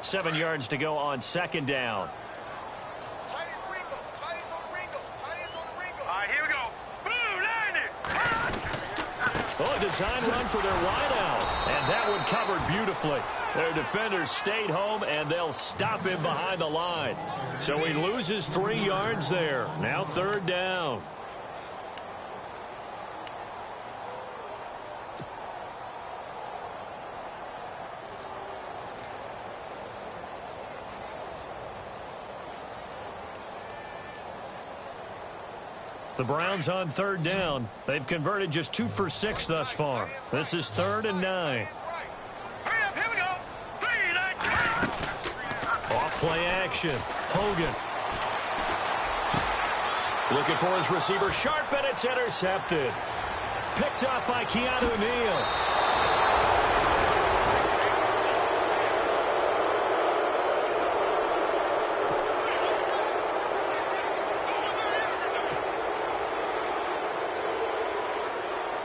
Seven yards to go on second down. All right, here we go. Blue, line it. Oh, a design run for their wideout. And that one covered beautifully. Their defenders stayed home, and they'll stop him behind the line. So he loses 3 yards there. Now third down. The Browns on third down. They've converted just 2 for 6 thus far. This is 3rd and 9. Hurry up, here we go. 3, 9. Off play action. Hogan. Looking for his receiver. Sharp, and it's intercepted. Picked up by Keanu Neal.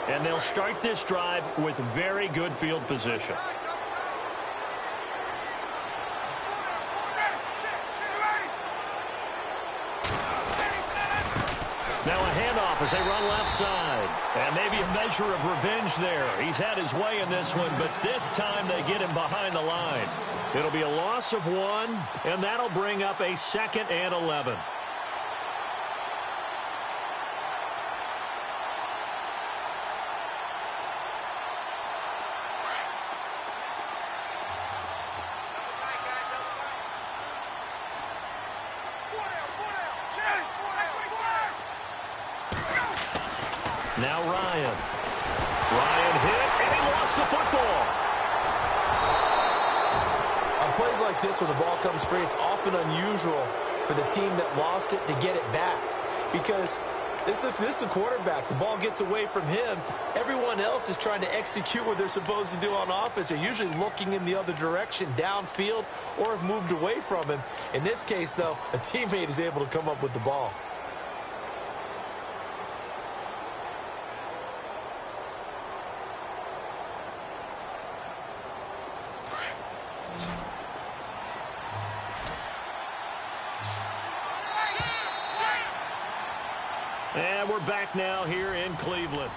And they'll start this drive with very good field position. Now a handoff as they run left side. And maybe a measure of revenge there. He's had his way in this one, but this time they get him behind the line. It'll be a loss of 1, and that'll bring up a 2nd and 11. Now Ryan. Ryan hit, and he lost the football. On plays like this, when the ball comes free, it's often unusual for the team that lost it to get it back. Because this is the quarterback. The ball gets away from him. Everyone else is trying to execute what they're supposed to do on offense. They're usually looking in the other direction, downfield, or have moved away from him. In this case, though, a teammate is able to come up with the ball. And we're back now here in Cleveland.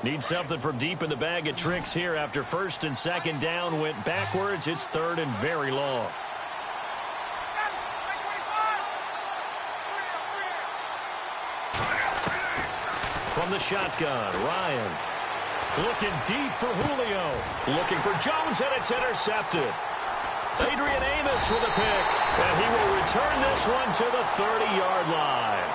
Need something from deep in the bag of tricks here after 1st and 2nd down went backwards. It's 3rd and very long. From the shotgun, Ryan. Looking deep for Julio. Looking for Jones, and it's intercepted. Adrian Amos with a pick. And he will return this one to the 30-yard line.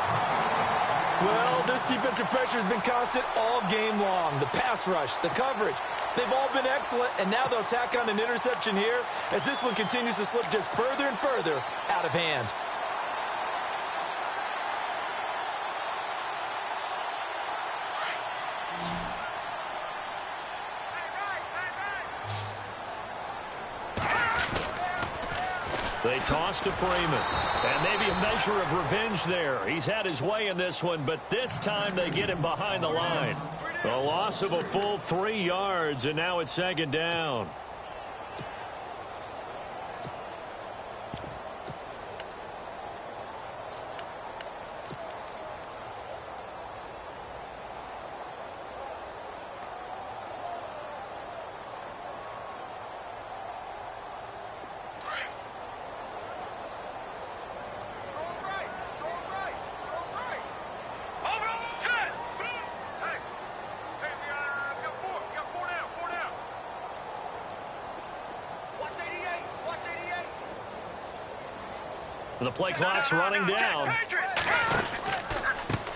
Well, this defensive pressure has been constant all game long. The pass rush, the coverage, they've all been excellent, and now they'll tack on an interception here as this one continues to slip just further and further out of hand. They toss to Freeman. And maybe a measure of revenge there. He's had his way in this one, but this time they get him behind the line. A loss of a full 3 yards, and now it's second down. The play clock's running down. A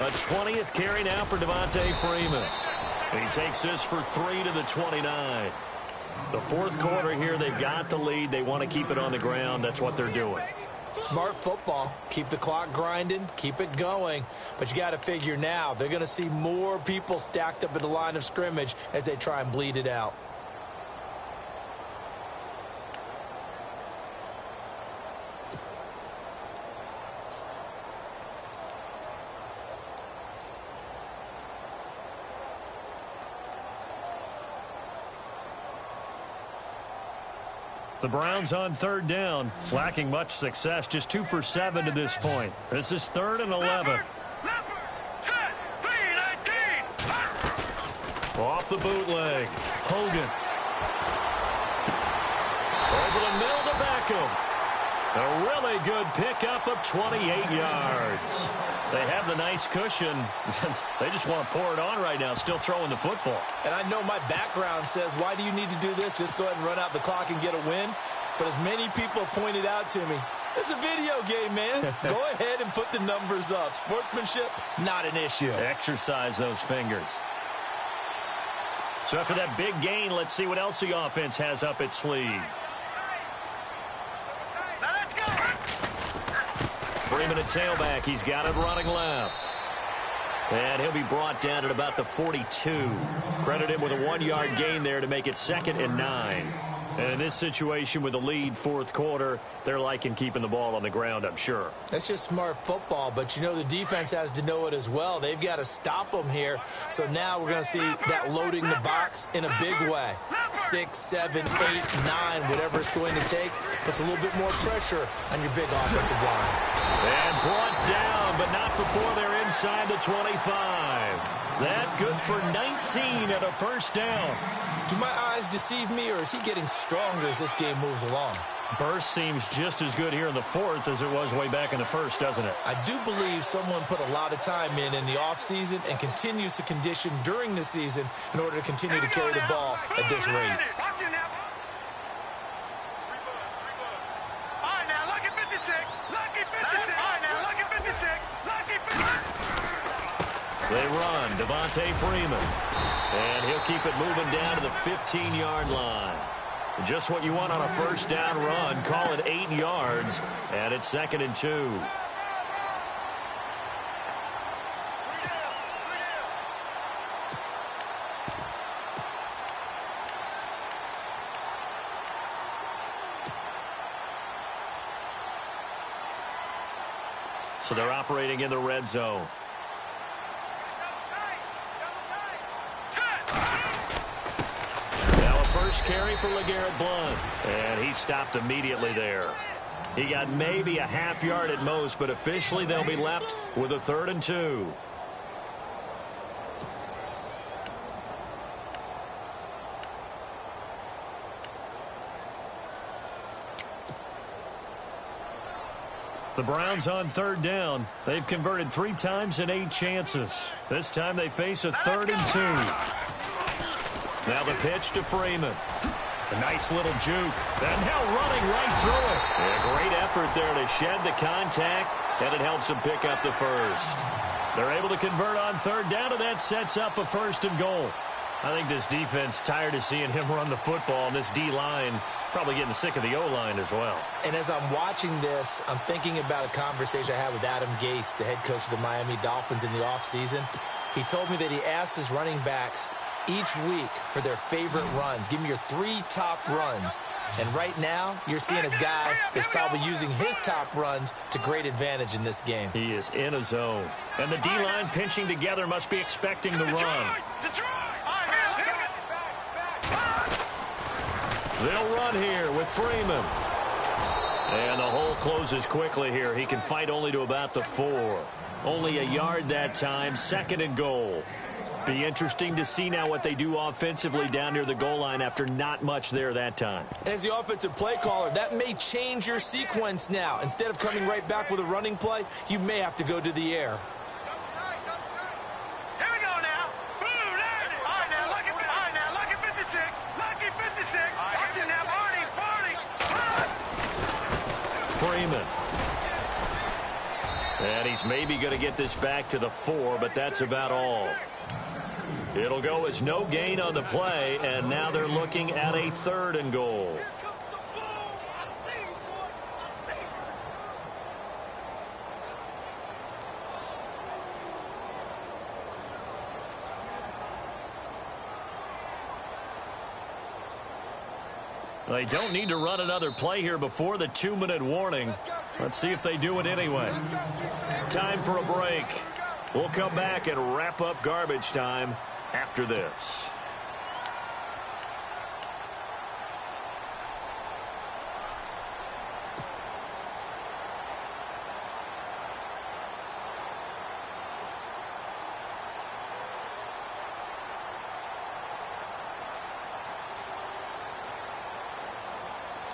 20th carry now for Devontae Freeman. He takes this for 3 to the 29. The fourth quarter here, they've got the lead. They want to keep it on the ground. That's what they're doing. Smart football. Keep the clock grinding. Keep it going. But you got to figure now they're going to see more people stacked up at the line of scrimmage as they try and bleed it out. The Browns on third down, lacking much success, just 2 for 7 to this point. This is 3rd and 11. Off the bootleg. Hogan. Over the middle to Beckham. A really good pickup of 28 yards. They have the nice cushion. They just want to pour it on right now, still throwing the football. And I know my background says, why do you need to do this? Just go ahead and run out the clock and get a win. But as many people have pointed out to me, it's a video game, man. Go ahead and put the numbers up. Sportsmanship, not an issue. Exercise those fingers. So after that big gain, let's see what else the offense has up its sleeve. Freeman at tailback. He's got it running left. And he'll be brought down at about the 42. Credit him with a 1-yard gain there to make it 2nd and 9. And in this situation with the lead fourth quarter, they're liking keeping the ball on the ground, I'm sure. That's just smart football, but you know the defense has to know it as well. They've got to stop them here. So now we're going to see that loading the box in a big way. 6, 7, 8, 9, whatever it's going to take. Puts a little bit more pressure on your big offensive line. And brought down, but not before they're inside the 25. That good for 19 at a first down. Do my eyes deceive me, or is he getting stronger as this game moves along? Burst seems just as good here in the fourth as it was way back in the first, doesn't it? I do believe someone put a lot of time in the offseason and continues to condition during the season in order to continue to carry the ball at this rate. They run, Devontae Freeman. And he'll keep it moving down to the 15-yard line. Just what you want on a first down run. Call it 8 yards, and it's 2nd and 2. So they're operating in the red zone. First carry for LeGarrette Blount, and he stopped immediately there. He got maybe a half yard at most, but officially they'll be left with a 3rd and 2. The Browns on third down. They've converted 3 times in 8 chances. This time they face a 3rd and 2. Now the pitch to Freeman. A nice little juke. And now running right through it. A great effort there to shed the contact, and it helps him pick up the first. They're able to convert on third down, and that sets up a 1st and goal. I think this defense tired of seeing him run the football, and this D-line probably getting sick of the O-line as well. And as I'm watching this, I'm thinking about a conversation I had with Adam Gase, the head coach of the Miami Dolphins in the offseason. He told me that he asked his running backs each week for their favorite runs. Give me your 3 top runs. And right now, you're seeing a guy that's probably using his top runs to great advantage in this game. He is in a zone. And the D-line pinching together must be expecting the run. They'll run here with Freeman. And the hole closes quickly here. He can fight only to about the 4. Only a yard that time, 2nd and goal. Be interesting to see now what they do offensively down near the goal line after not much there that time. As the offensive play caller, that may change your sequence now. Instead of coming right back with a running play, you may have to go to the air. Here we go now. Boom, there it is. All right, now, look at 56. Lucky 56. Watch it now, Barney. Freeman. And he's maybe going to get this back to the 4, but that's about all. It'll go as no gain on the play, and now they're looking at a 3rd and goal. They don't need to run another play here before the 2-minute warning. Let's see if they do it anyway. Time for a break. We'll come back and wrap up garbage time after this.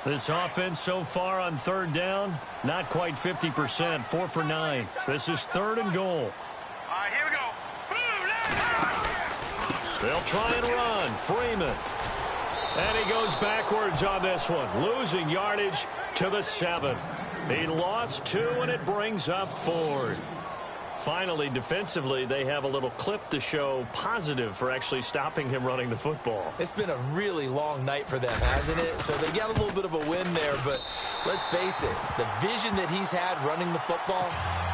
This offense so far on 3rd down, not quite 50%, 4 for 9. This is 3rd and goal. All right, here we go. Boom, They'll try and run. Freeman. And he goes backwards on this one, losing yardage to the 7. He lost 2, and it brings up 4th. Finally, defensively, they have a little clip to show positive for actually stopping him running the football. It's been a really long night for them, hasn't it? So they got a little bit of a win there, but let's face it, the vision that he's had running the football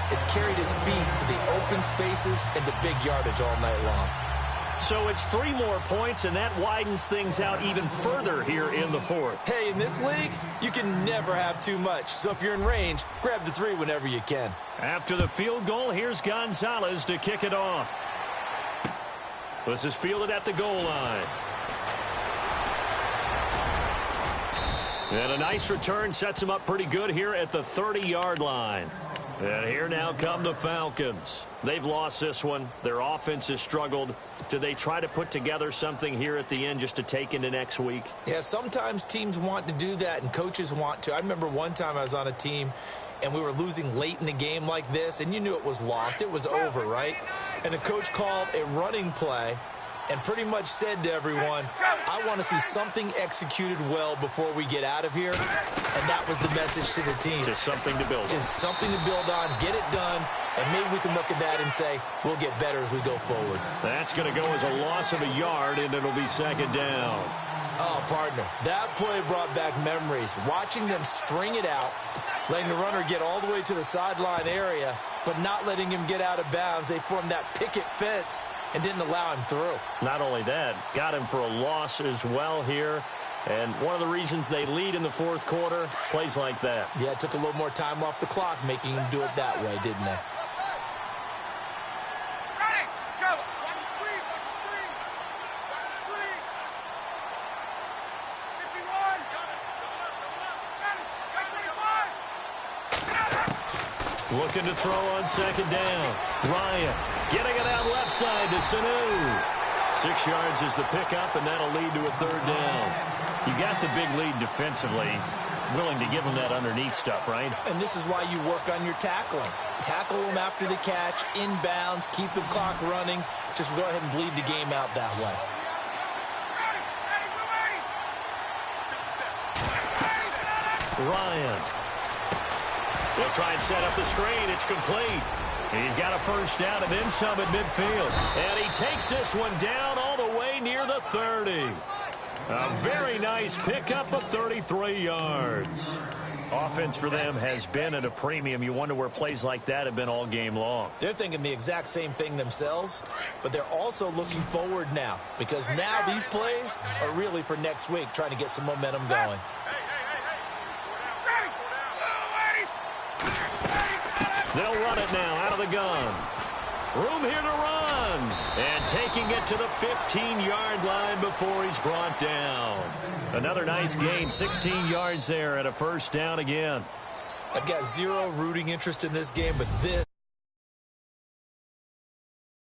has carried his feet to the open spaces and to big yardage all night long. So it's 3 more points, and that widens things out even further here in the 4th. Hey, in this league, you can never have too much. So if you're in range, grab the 3 whenever you can. After the field goal, here's Gonzalez to kick it off. This is fielded at the goal line. And a nice return sets him up pretty good here at the 30-yard line. And here now come the Falcons. They've lost this one. Their offense has struggled. Do they try to put together something here at the end just to take into next week? Yeah, sometimes teams want to do that and coaches want to. I remember one time I was on a team and we were losing late in the game like this, and you knew it was lost. It was over, right? And the coach called a running play and pretty much said to everyone, I want to see something executed well before we get out of here. And that was the message to the team. Just something to build on. Just something to build on, get it done, and maybe we can look at that and say, we'll get better as we go forward. That's going to go as a loss of a yard, and it'll be 2nd down. Oh, partner, that play brought back memories. Watching them string it out, letting the runner get all the way to the sideline area, but not letting him get out of bounds. They formed that picket fence and didn't allow him through. Not only that, got him for a loss as well here. And one of the reasons they lead in the 4th quarter, plays like that. Yeah, it took a little more time off the clock, making him do it that way, didn't they? ready, let's go. Watch the screen, watch the screen. Watch the screen. 51. Ready, 25. Looking to throw on 2nd down. Ryan getting it out left side to Sanu. 6 yards is the pickup, and that'll lead to a 3rd down. You got the big lead defensively. Willing to give them that underneath stuff, right? And this is why you work on your tackling. Tackle them after the catch, inbounds, keep the clock running. Just go ahead and bleed the game out that way. Ryan. They'll try and set up the screen. It's complete. He's got a first down and then some at midfield. And he takes this one down all the way near the 30. A very nice pickup of 33 yards. Offense for them has been at a premium. You wonder where plays like that have been all game long. They're thinking the exact same thing themselves, but they're also looking forward now because now these plays are really for next week, trying to get some momentum going. They'll run it now out of the gun. Room here to run. And taking it to the 15-yard line before he's brought down. Another nice gain, 16 yards there and a first down again. I've got zero rooting interest in this game, but this